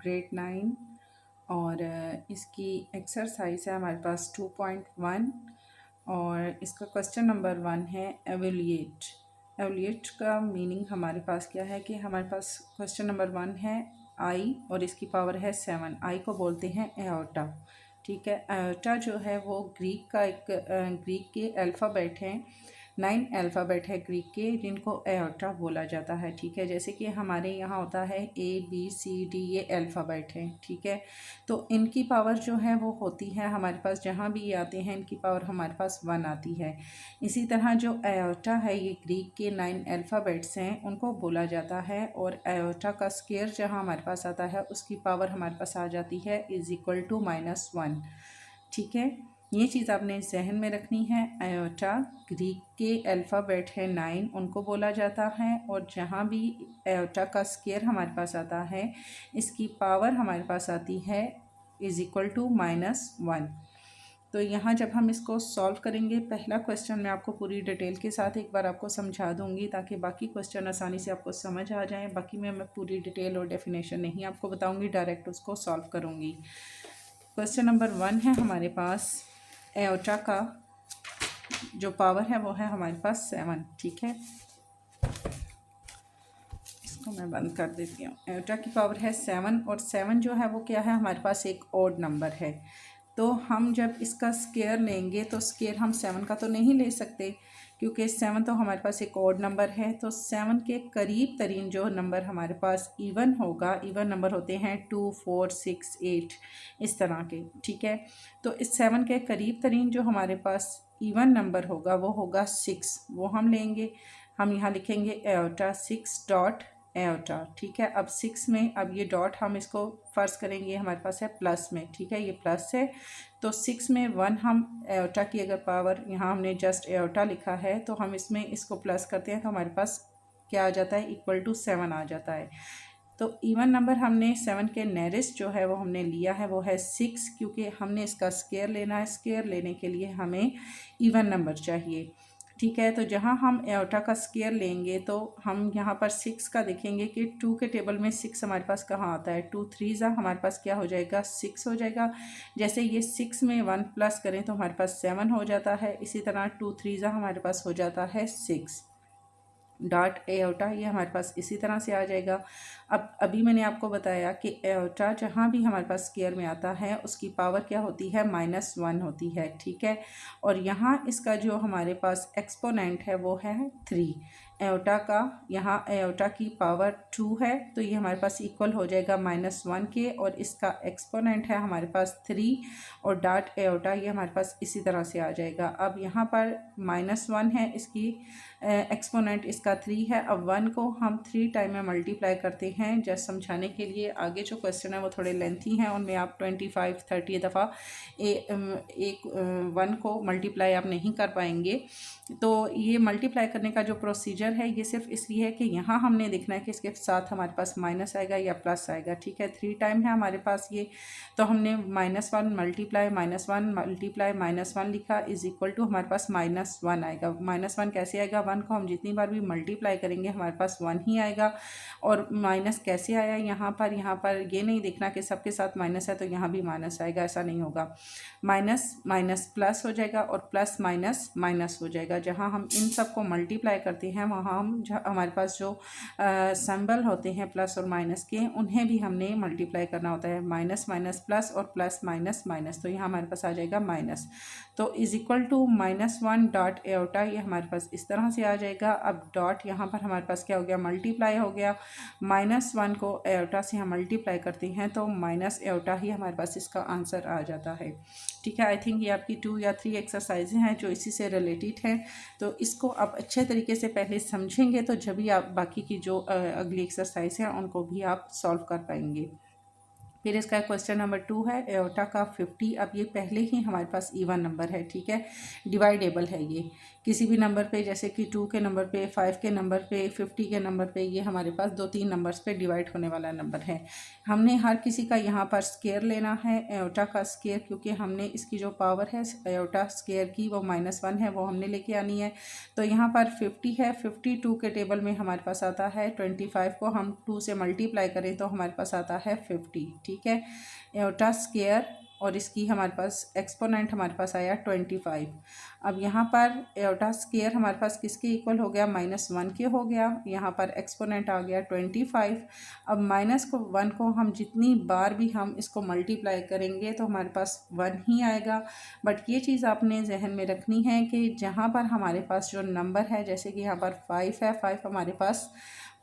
Grade 9 और इसकी exercise है हमारे पास 2.1 और इसका क्वेश्चन नंबर 1 है एवेल्यूएट। एवेल्यूएट का मीनिंग हमारे पास क्या है कि हमारे पास क्वेश्चन नंबर 1 है आई और इसकी पावर है 7। आई को बोलते हैं एओर्टा। ठीक है, एओर्टा जो है वो ग्रीक का एक ग्रीक के अल्फ़ाबेट हैं, 9 अल्फ़ाबेट है ग्रीक के जिनको एओर्टा बोला जाता है। ठीक है, जैसे कि हमारे यहाँ होता है ABCD, ये अल्फ़ाबेट हैं। ठीक है, तो इनकी पावर जो है वो होती है हमारे पास, जहाँ भी ये आते हैं इनकी पावर हमारे पास 1 आती है। इसी तरह जो एओर्टा है ये ग्रीक के 9 अल्फ़ाबेट्स हैं उनको बोला जाता है, और एओर्टा का स्क्वायर जहाँ हमारे पास आता है उसकी पावर हमारे पास आ जाती है =(-1). ठीक है, ये चीज़ आपने जहन में रखनी है। आयोटा ग्रीक के अल्फ़ाबेट है 9 उनको बोला जाता है, और जहाँ भी आयोटा का स्क्वायर हमारे पास आता है इसकी पावर हमारे पास आती है (-1). तो यहाँ जब हम इसको सॉल्व करेंगे, पहला क्वेश्चन मैं आपको पूरी डिटेल के साथ एक बार आपको समझा दूँगी ताकि बाकी क्वेश्चन आसानी से आपको समझ आ जाएँ। बाकी मैं पूरी डिटेल और डेफिनेशन नहीं आपको बताऊँगी, डायरेक्ट उसको सॉल्व करूँगी। क्वेश्चन नंबर 1 है हमारे पास, एओर्टा का जो पावर है वो है हमारे पास 7। ठीक है, इसको मैं बंद कर देती हूँ। एओर्टा की पावर है 7, और 7 जो है वो क्या है हमारे पास एक ऑड नंबर है। तो हम जब इसका स्क्वायर लेंगे तो स्क्वायर हम 7 का तो नहीं ले सकते, क्योंकि 7 तो हमारे पास एक ऑड नंबर है। तो 7 के करीब तरीन जो नंबर हमारे पास इवन होगा, इवन नंबर होते हैं 2, 4, 6, 8 इस तरह के। ठीक है, तो इस 7 के करीब तरीन जो हमारे पास इवन नंबर होगा वो होगा 6। वो हम लेंगे, हम यहाँ लिखेंगे एओर्टा 6 डॉट एओर्टा। ठीक है, अब 6 में अब ये डॉट हम इसको फ़र्ज़ करेंगे हमारे पास है प्लस में। ठीक है, ये प्लस है, तो 6 में 1 हम एओर्टा की अगर पावर, यहाँ हमने जस्ट एओर्टा लिखा है तो हम इसमें इसको प्लस करते हैं तो हमारे पास क्या आ जाता है =7 आ जाता है। तो इवन नंबर हमने 7 के नेरेस्ट जो है वो हमने लिया है वो है 6, क्योंकि हमने इसका स्क्वायर लेना है। स्क्वायर लेने के लिए हमें इवन नंबर चाहिए। ठीक है, तो जहाँ हम एओर्टा का स्क्वायर लेंगे तो हम यहाँ पर 6 का देखेंगे कि 2 के टेबल में 6 हमारे पास कहाँ आता है। 2 3 हमारे पास क्या हो जाएगा, 6 हो जाएगा। जैसे ये 6 में 1 प्लस करें तो हमारे पास 7 हो जाता है। इसी तरह 2 3 हमारे पास हो जाता है 6 डॉट एओर्टा, ये हमारे पास इसी तरह से आ जाएगा। अब अभी मैंने आपको बताया कि एओर्टा जहाँ भी हमारे पास स्क्वायर में आता है उसकी पावर क्या होती है, -1 होती है। ठीक है, और यहाँ इसका जो हमारे पास एक्सपोनेंट है वो है 3। एओर्टा का यहाँ एओर्टा की पावर 2 है, तो ये हमारे पास इक्वल हो जाएगा -1 के, और इसका एक्सपोनेंट है हमारे पास 3, और डॉट एओर्टा ये हमारे पास इसी तरह से आ जाएगा। अब यहाँ पर -1 है, इसकी एक्सपोनेंट इसका 3 है। अब 1 को हम 3 टाइम में मल्टीप्लाई करते हैं जस्ट समझाने के लिए। आगे जो क्वेश्चन है वो थोड़े लेंथी हैं, उनमें आप 25 30 दफ़ा एक 1 को मल्टीप्लाई आप नहीं कर पाएंगे। तो ये मल्टीप्लाई करने का जो प्रोसीजर है ये सिर्फ इसलिए है कि यहाँ हमने देखना है कि इसके साथ हमारे पास माइनस आएगा या प्लस आएगा। ठीक है, 3 टाइम है हमारे पास ये, तो हमने -1 मल्टीप्लाई -1 मल्टीप्लाई -1 लिखा = हमारे पास -1 आएगा। -1 कैसे आएगा, 1 को हम जितनी बार भी मल्टीप्लाई करेंगे हमारे पास 1 ही आएगा। और माइनस कैसे आया यहाँ पर ये नहीं देखना कि सबके साथ माइनस है तो यहाँ भी माइनस आएगा, ऐसा नहीं होगा। माइनस माइनस प्लस हो जाएगा और प्लस माइनस माइनस हो जाएगा। जहाँ हम इन सब को मल्टीप्लाई करते हैं वहाँ हम हमारे पास जो सिंबल होते हैं प्लस और माइनस के, उन्हें भी हमने मल्टीप्लाई करना होता है। माइनस माइनस प्लस और प्लस माइनस माइनस, तो यहाँ हमारे पास आ जाएगा माइनस। तो =-1 डॉट एओर्टा, ये हमारे पास इस तरह से आ जाएगा। अब डॉट यहाँ पर हमारे पास क्या हो गया, मल्टीप्लाई हो गया। -1 को एओर्टा से हम मल्टीप्लाई करते हैं तो माइनस एओर्टा ही हमारे पास इसका आंसर आ जाता है। ठीक है, आई थिंक ये आपकी 2 या 3 एक्सरसाइजें हैं जो इसी से रिलेटेड हैं। तो इसको आप अच्छे तरीके से पहले समझेंगे तो जब भी आप बाकी की जो अगली एक्सरसाइज हैं उनको भी आप सॉल्व कर पाएंगे। फिर इसका क्वेश्चन नंबर 2 है एयोटा का 50। अब ये पहले ही हमारे पास इवन नंबर है, ठीक है, डिवाइडेबल है। ये किसी भी नंबर पे, जैसे कि 2 के नंबर पे, 5 के नंबर पे, 50 के नंबर पे, ये हमारे पास 2-3 नंबर्स पे डिवाइड होने वाला नंबर है। हमने हर किसी का यहाँ पर स्केयर लेना है, एयोटा का स्केयर, क्योंकि हमने इसकी जो पावर है एयोटा स्केयर की वो -1 है, वो हमने लेके आनी है। तो यहाँ पर 50 है, 52 के टेबल में हमारे पास आता है 25 को हम 2 से मल्टीप्लाई करें तो हमारे पास आता है 50, ठीक है, एयोटा स्केयर, और इसकी हमारे पास एक्सपोनेंट हमारे पास आया 25। अब यहाँ पर एयोटा स्केयर हमारे पास किसके इक्वल हो गया, -1 के हो गया, यहाँ पर एक्सपोनेंट आ गया 25। अब -1 को हम जितनी बार भी हम इसको मल्टीप्लाई करेंगे तो हमारे पास 1 ही आएगा। बट ये चीज़ आपने जहन में रखनी है कि जहाँ पर हमारे पास जो नंबर है, जैसे कि यहाँ पर 5 है, 5 हमारे पास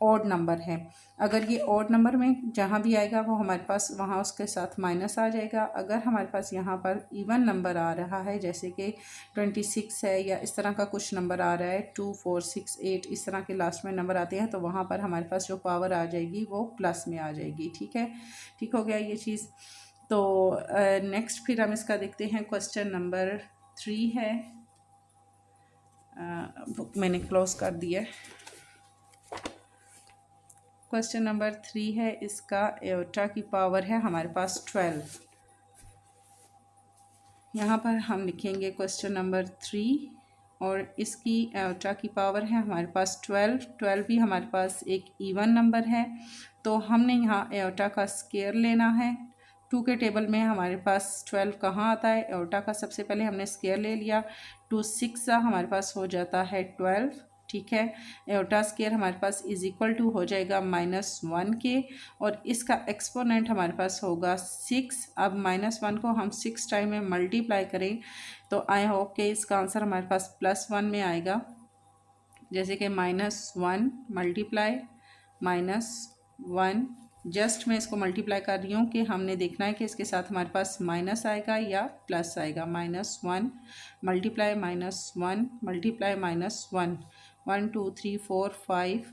ऑड नंबर है, अगर ये ऑड नंबर में जहाँ भी आएगा वो हमारे पास वहाँ उसके साथ माइनस आ जाएगा। अगर हमारे पास यहाँ पर इवन नंबर आ रहा है, जैसे कि 26 है या इस तरह का कुछ नंबर आ रहा है, 2, 4, 6, 8 इस तरह के लास्ट में नंबर आते हैं, तो वहाँ पर हमारे पास जो पावर आ जाएगी वो प्लस में आ जाएगी, ठीक है, ठीक हो गया ये चीज़। तो नेक्स्ट फिर हम इसका देखते हैं, क्वेश्चन नंबर 3 है, बुक मैंने क्लोज कर दिया। क्वेश्चन नंबर 3 है, इसका एयोटा की पावर है हमारे पास 12। यहाँ पर हम लिखेंगे क्वेश्चन नंबर 3 और इसकी एयोटा की पावर है हमारे पास 12 भी हमारे पास एक इवन नंबर है। तो हमने यहाँ एयोटा का स्केयर लेना है। 2 के टेबल में हमारे पास 12 कहाँ आता है, एयोटा का सबसे पहले हमने स्केयर ले लिया, 2 6 हमारे पास हो जाता है 12, ठीक है। एयोटा स्केयर हमारे पास इज इक्वल टू हो जाएगा -1 के, और इसका एक्सपोनेंट हमारे पास होगा 6। अब -1 को हम 6 टाइम में मल्टीप्लाई करें तो आई होप कि इसका आंसर हमारे पास +1 में आएगा, जैसे कि -1 मल्टीप्लाई -1, जस्ट मैं इसको मल्टीप्लाई कर रही हूँ कि हमने देखना है कि इसके साथ हमारे पास माइनस आएगा या प्लस आएगा। -1 multiply -1 multiply -1, 1 2 3 4 5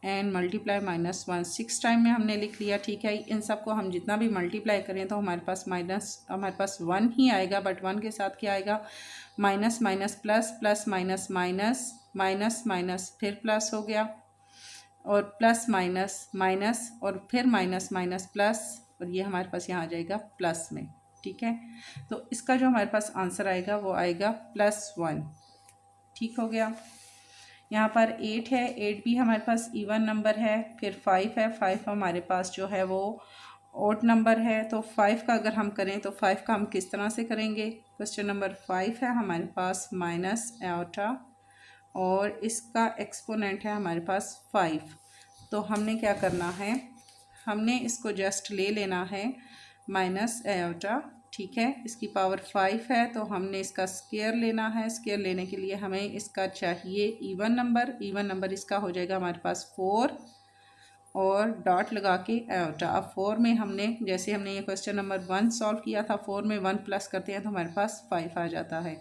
and multiply -1, 6 time में हमने लिख लिया, ठीक है। इन सब को हम जितना भी मल्टीप्लाई करें तो हमारे पास 1 ही आएगा, बट 1 के साथ क्या आएगा, minus minus plus, plus minus minus, minus minus फिर प्लस हो गया, और प्लस माइनस माइनस, और फिर माइनस माइनस प्लस, और ये हमारे पास यहाँ आ जाएगा प्लस में, ठीक है। तो इसका जो हमारे पास आंसर आएगा वो आएगा +1, ठीक हो गया। यहाँ पर 8 है, 8 भी हमारे पास इवन नंबर है। फिर 5 है, 5 हमारे पास जो है वो ऑड नंबर है। तो 5 का अगर हम करें तो 5 का हम किस तरह से करेंगे, क्वेश्चन नंबर 5 है हमारे पास माइनस एयोटा, और इसका एक्सपोनेंट है हमारे पास 5। तो हमने क्या करना है, हमने इसको जस्ट ले लेना है माइनस एयोटा, ठीक है। इसकी पावर 5 है तो हमने इसका स्केयर लेना है। स्केयर लेने के लिए हमें इसका चाहिए इवन नंबर। इवन नंबर इसका हो जाएगा हमारे पास 4 और डॉट लगा के एयोटा। अब 4 में हमने, जैसे हमने ये क्वेश्चन नंबर 1 सॉल्व किया था, 4 में 1 प्लस करते हैं तो हमारे पास 5 आ जाता है,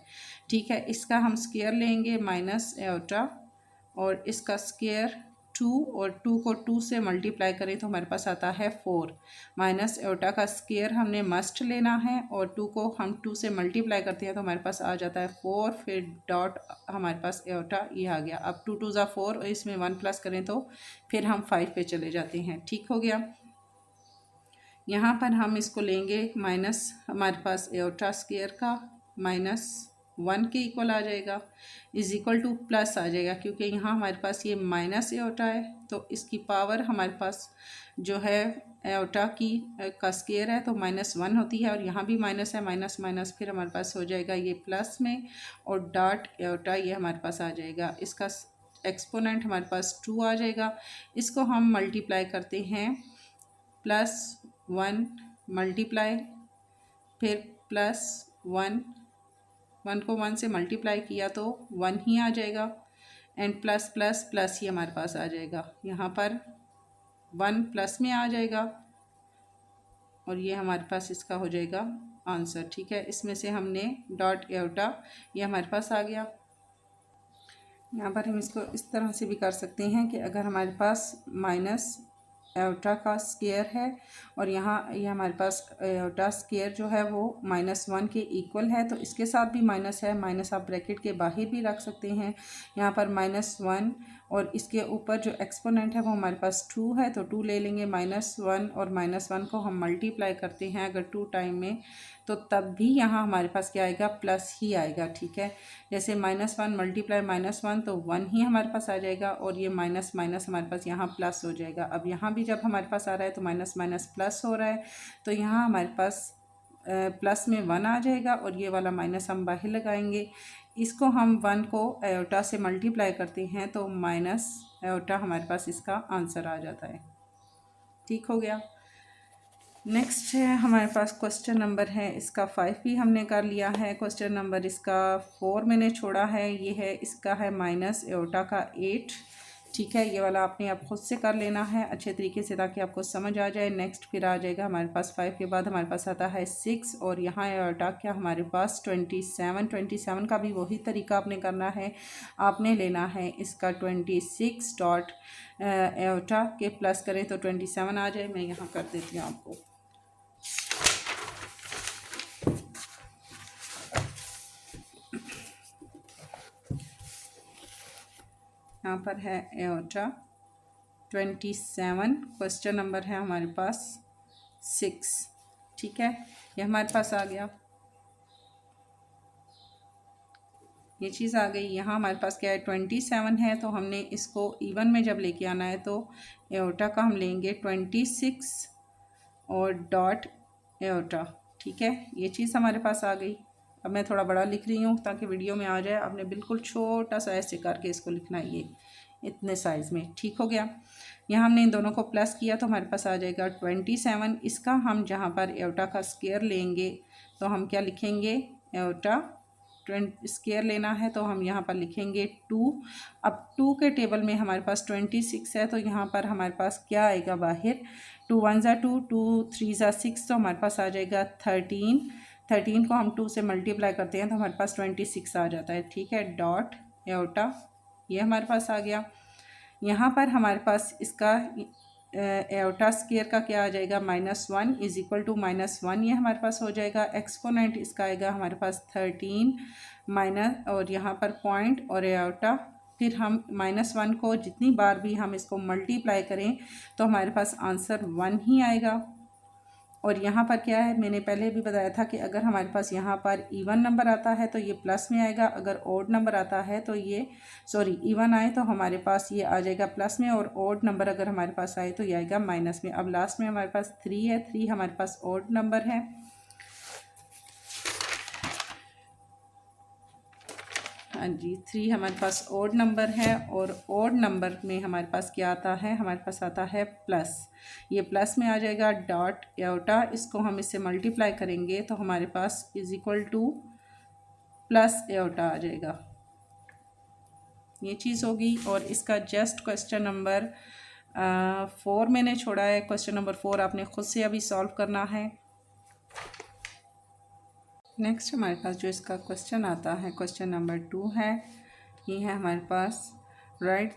ठीक है। इसका हम स्केयर लेंगे माइनस एयोटा, और इसका स्केयर 2, और 2 को 2 से मल्टीप्लाई करें तो हमारे पास आता है 4। माइनस एयोटा का स्केयर हमने मस्ट लेना है, और 2 को हम 2 से मल्टीप्लाई करते हैं तो हमारे पास आ जाता है 4, फिर डॉट हमारे पास एयोटा ये आ गया। अब 2 2 ज़ा 4, और इसमें 1 प्लस करें तो फिर हम 5 पे चले जाते हैं, ठीक हो गया। यहाँ पर हम इसको लेंगे माइनस हमारे पास एयोटा स्केयर का -1 के इक्वल आ जाएगा, इज इक्वल टू प्लस आ जाएगा, क्योंकि यहाँ हमारे पास ये माइनस एयोटा है तो इसकी पावर हमारे पास जो है एयोटा की का स्केयर है तो -1 होती है, और यहाँ भी माइनस है, माइनस माइनस फिर हमारे पास हो जाएगा ये प्लस में, और डॉट एयोटा ये हमारे पास आ जाएगा। इसका एक्सपोनेंट हमारे पास 2 आ जाएगा। इसको हम मल्टीप्लाई करते हैं, +1 मल्टीप्लाई, फिर +1, 1 को 1 से मल्टीप्लाई किया तो 1 ही आ जाएगा, एंड प्लस प्लस प्लस ही हमारे पास आ जाएगा। यहाँ पर 1 प्लस में आ जाएगा, और ये हमारे पास इसका हो जाएगा आंसर, ठीक है। इसमें से हमने डॉट एयोटा ये हमारे पास आ गया। यहाँ पर हम इसको इस तरह से भी कर सकते हैं कि अगर हमारे पास एओटा का स्केयर है और यहाँ ये हमारे पास एओटा स्केयर जो है वो -1 के इक्वल है, तो इसके साथ भी माइनस है। माइनस आप ब्रैकेट के बाहर भी रख सकते हैं। यहाँ पर -1 और इसके ऊपर जो एक्सपोनेंट है वो हमारे पास 2 है, तो 2 ले लेंगे। -1 और -1 को हम मल्टीप्लाई करते हैं अगर 2 टाइम में, तो तब भी यहाँ हमारे पास क्या आएगा, प्लस ही आएगा। ठीक है, जैसे -1 मल्टीप्लाई -1 तो 1 ही हमारे पास आ जाएगा और ये माइनस माइनस हमारे पास यहाँ प्लस हो जाएगा। अब यहाँ भी जब हमारे पास आ रहा है तो माइनस माइनस प्लस हो रहा है, तो यहाँ हमारे पास प्लस में 1 आ जाएगा और ये वाला माइनस हम बाहर लगाएंगे। इसको हम 1 को एओटा से मल्टीप्लाई करते हैं तो माइनस एओटा हमारे पास इसका आंसर आ जाता है। ठीक हो गया। नेक्स्ट है हमारे पास क्वेश्चन नंबर है इसका 5 भी हमने कर लिया है। क्वेश्चन नंबर इसका 4 मैंने छोड़ा है, ये है इसका है माइनस एओटा का 8। ठीक है, ये वाला आपने आप खुद से कर लेना है अच्छे तरीके से ताकि आपको समझ आ जाए। नेक्स्ट फिर आ जाएगा हमारे पास 5 के बाद हमारे पास आता है 6 और यहाँ एओटा क्या हमारे पास 27 का भी वही तरीका आपने करना है। आपने लेना है इसका 26 डॉट एओटा के प्लस करें तो 27 आ जाए। मैं यहाँ कर देती हूँ आपको। यहाँ पर है एओटा 27, क्वेश्चन नंबर है हमारे पास 6। ठीक है, ये हमारे पास आ गया, ये चीज़ आ गई। यहाँ हमारे पास क्या है 27 है, तो हमने इसको इवन में जब लेके आना है तो एओटा का हम लेंगे 26 और डॉट एओटा। ठीक है, ये चीज़ हमारे पास आ गई। अब मैं थोड़ा बड़ा लिख रही हूँ ताकि वीडियो में आ जाए। आपने बिल्कुल छोटा सा ऐसे करके इसको लिखना है, ये इतने साइज़ में। ठीक हो गया। यहाँ हमने इन दोनों को प्लस किया तो हमारे पास आ जाएगा 27। इसका हम जहाँ पर एओटा का स्केयर लेंगे तो हम क्या लिखेंगे, एओटा स्केयर लेना है तो हम यहाँ पर लिखेंगे 2। अब 2 के टेबल में हमारे पास 26 है, तो यहाँ पर हमारे पास क्या आएगा बाहर, 2 1 ज़ा 2, 2 3 ज़ा 6, तो हमारे पास आ जाएगा 13। 13 को हम 2 से मल्टीप्लाई करते हैं तो हमारे पास 26 आ जाता है। ठीक है, डॉट एओटा ये हमारे पास आ गया। यहाँ पर हमारे पास इसका एओटा स्केयर का क्या आ जाएगा, -1 इज इक्वल टू -1, ये हमारे पास हो जाएगा। एक्सपोनेंट इसका आएगा हमारे पास 13 माइनस और यहाँ पर पॉइंट और एओटा, फिर हम -1 को जितनी बार भी हम इसको मल्टीप्लाई करें तो हमारे पास आंसर 1 ही आएगा। और यहाँ पर क्या है, मैंने पहले भी बताया था कि अगर हमारे पास यहाँ पर इवन नंबर आता है तो ये प्लस में आएगा, अगर ओड नंबर आता है तो ये इवन आए तो हमारे पास ये आ जाएगा प्लस में, और ओड नंबर अगर हमारे पास आए तो ये आएगा माइनस में। अब लास्ट में हमारे पास 3 है, 3 हमारे पास ओड नंबर है। हाँ जी, 3 हमारे पास ओड नंबर है और ओड नंबर में हमारे पास क्या आता है, हमारे पास आता है प्लस। ये प्लस में आ जाएगा डॉट एओटा, इसको हम इससे मल्टीप्लाई करेंगे तो हमारे पास is equal to plus iota आ जाएगा। ये चीज़ होगी। और इसका जस्ट क्वेश्चन नंबर 4 मैंने छोड़ा है। क्वेश्चन नंबर 4 आपने खुद से अभी सॉल्व करना है। नेक्स्ट हमारे पास जो इसका क्वेश्चन आता है क्वेश्चन नंबर 2 है। ये है हमारे पास right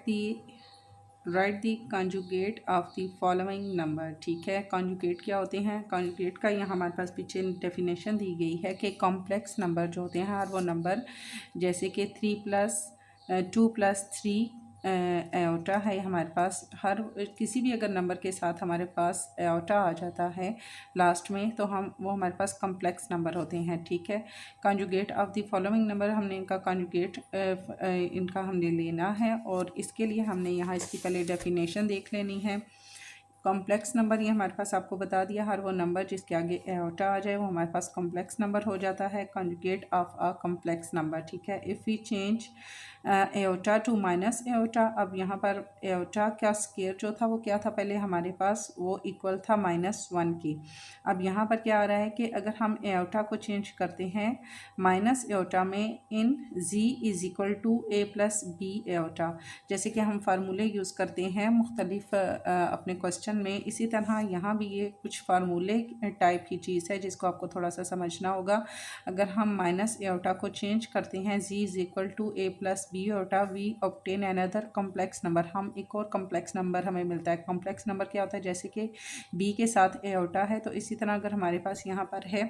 the conjugate of the following number. ठीक है, कॉन्जुगेट क्या होते हैं, कॉन्जुगेट का यहाँ हमारे पास पीछे डेफिनेशन दी गई है कि कॉम्प्लेक्स नंबर जो होते हैं हर वो नंबर, जैसे कि 2 + 3 एओटा है हमारे पास, हर किसी भी अगर नंबर के साथ हमारे पास एओटा आ जाता है लास्ट में तो वो हमारे पास कॉम्प्लेक्स नंबर होते हैं। ठीक है, conjugate of the following number, हमने इनका कॉन्जुगेट इनका हमने लेना है और इसके लिए हमने यहाँ इसकी पहले डेफिनेशन देख लेनी है। कॉम्प्लेक्स नंबर ये हमारे पास आपको बता दिया, हर वो नंबर जिसके आगे एओटा आ जाए वो हमारे पास कॉम्प्लेक्स नंबर हो जाता है, conjugate of a complex number. ठीक है, if we change iota to minus iota, अब यहाँ पर एओटा का स्केयर जो था वो क्या था, पहले हमारे पास वो इक्वल था -1 की। अब यहाँ पर क्या आ रहा है कि अगर हम एओटा को चेंज करते हैं माइनस एओटा में in z is equal to a + b iota, जैसे कि हम फार्मूले यूज़ करते हैं मुख्तलिफ अपने क्वेश्चन क्वेश्चन में। इसी तरह यहाँ भी ये कुछ फार्मूले टाइप की चीज़ है जिसको आपको थोड़ा सा समझना होगा। अगर हम माइनस एओटा को चेंज करते हैं z is equal to a plus b iota, we obtain another complex number. हम एक और कॉम्प्लेक्स नंबर हमें मिलता है। कॉम्प्लेक्स नंबर क्या होता है, जैसे कि b के साथ एओटा है, तो इसी तरह अगर हमारे पास यहाँ पर है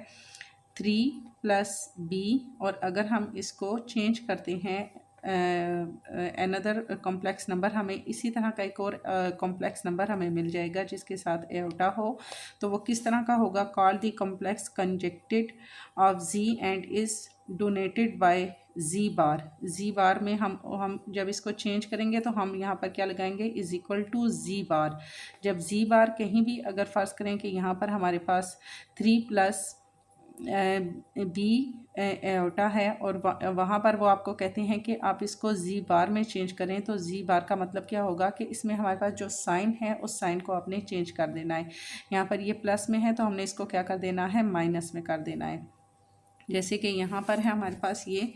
3 प्लस b और अगर हम इसको चेंज करते हैं अनदर कॉम्प्लेक्स नंबर, हमें इसी तरह का एक और कॉम्प्लेक्स नंबर हमें मिल जाएगा जिसके साथ एओटा हो। तो वो किस तरह का होगा, call the complex conjugated of z and is denoted by z bar. z bar में हम जब इसको चेंज करेंगे तो हम यहाँ पर क्या लगाएंगे, इज इक्वल टू z बार। जब z बार कहीं भी अगर फ़र्ज़ करें कि यहाँ पर हमारे पास 3 प्लस बी एओटा है और वहाँ पर वो आपको कहते हैं कि आप इसको जी बार में चेंज करें, तो जी बार का मतलब क्या होगा कि इसमें हमारे पास जो साइन है उस साइन को आपने चेंज कर देना है। यहाँ पर ये प्लस में है तो हमने इसको क्या कर देना है, माइनस में कर देना है। जैसे कि यहाँ पर है हमारे पास ये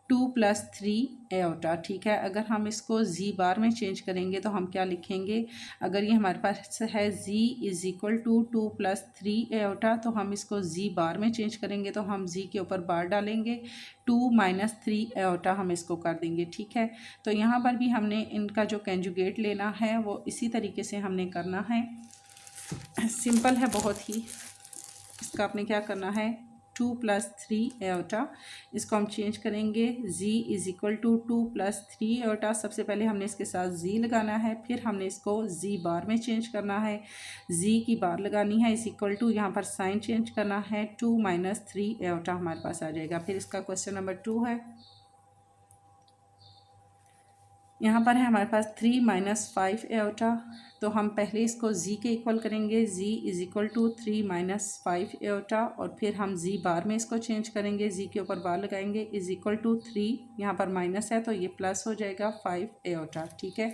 2 प्लस 3 एओटा, ठीक है। अगर हम इसको जी बार में चेंज करेंगे तो हम क्या लिखेंगे, अगर ये हमारे पास है z is equal to 2 plus 3 iota, तो हम इसको जी बार में चेंज करेंगे तो हम जी के ऊपर बार डालेंगे, 2 माइनस 3 एओटा हम इसको कर देंगे, ठीक है। तो यहाँ पर भी हमने इनका जो कंजुगेट लेना है वो इसी तरीके से हमने करना है। सिंपल है बहुत ही। इसका आपने क्या करना है, 2 प्लस 3 एओटा, इसको हम चेंज करेंगे z is equal to 2 plus 3 iota. सबसे पहले हमने इसके साथ z लगाना है, फिर हमने इसको z बार में चेंज करना है, z की बार लगानी है, इज इक्वल टू यहाँ पर साइन चेंज करना है, 2 माइनस 3 एओटा हमारे पास आ जाएगा। फिर इसका क्वेश्चन नंबर 2 है, यहाँ पर है हमारे पास 3 माइनस 5 एओटा। तो हम पहले इसको z के इक्वल करेंगे, z is equal to 3 minus 5 iota और फिर हम z बार में इसको चेंज करेंगे, z के ऊपर बार लगाएंगे, इज इक्वल टू 3, यहाँ पर माइनस है तो ये प्लस हो जाएगा 5 एओटा, ठीक है।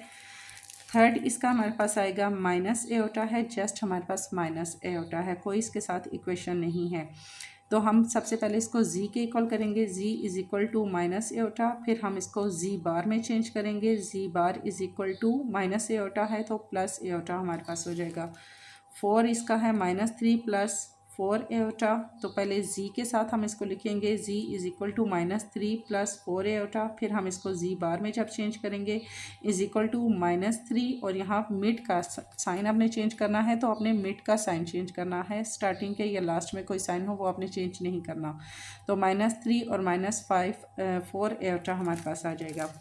थर्ड इसका हमारे पास आएगा माइनस एओटा है, जस्ट हमारे पास माइनस एओटा है, कोई इसके साथ इक्वेशन नहीं है। तो हम सबसे पहले इसको z के इक्वल करेंगे, z is equal to minus iota, फिर हम इसको z बार में चेंज करेंगे, z bar is equal to minus iota है तो प्लस एओटा हमारे पास हो जाएगा। 4 इसका है माइनस 3 प्लस 4 एओटा। तो पहले z के साथ हम इसको लिखेंगे, z is equal to minus 3 plus 4 iota, फिर हम इसको z बार में जब चेंज करेंगे इज इक्वल टू माइनस 3 और यहाँ मिड का साइन आपने चेंज करना है तो आपने मिड का साइन चेंज करना है, स्टार्टिंग के या लास्ट में कोई साइन हो वो आपने चेंज नहीं करना। तो माइनस 3 और माइनस 4 एओटा हमारे पास आ जाएगा।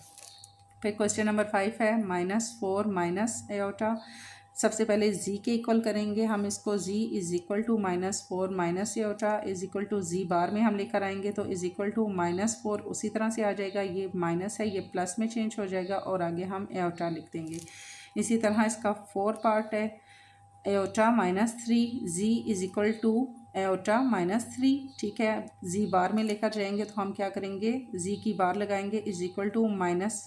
फिर क्वेश्चन नंबर 5 है माइनस 4 माइनस एओटा। सबसे पहले z के इक्वल करेंगे हम इसको, z is equal to minus 4 minus iota is equal to z bar में हम लेकर आएंगे तो इज इक्वल टू माइनस 4 उसी तरह से आ जाएगा, ये माइनस है ये प्लस में चेंज हो जाएगा और आगे हम एओटा लिख देंगे। इसी तरह इसका 4 पार्ट है, iota minus 3, z is equal to iota minus 3, ठीक है। z बार में लेकर जाएंगे तो हम क्या करेंगे, z की बार लगाएंगे, इज इक्वल टू माइनस,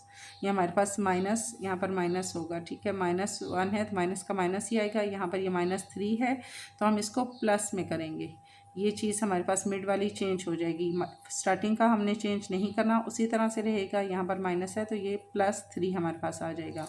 ये हमारे पास माइनस यहाँ पर माइनस होगा, ठीक है। -1 है तो माइनस का माइनस ही आएगा, यहाँ पर ये -3 है तो हम इसको प्लस में करेंगे, ये चीज़ हमारे पास मिड वाली चेंज हो जाएगी। स्टार्टिंग का हमने चेंज नहीं करना, उसी तरह से रहेगा। यहाँ पर माइनस है तो ये +3 हमारे पास आ जाएगा।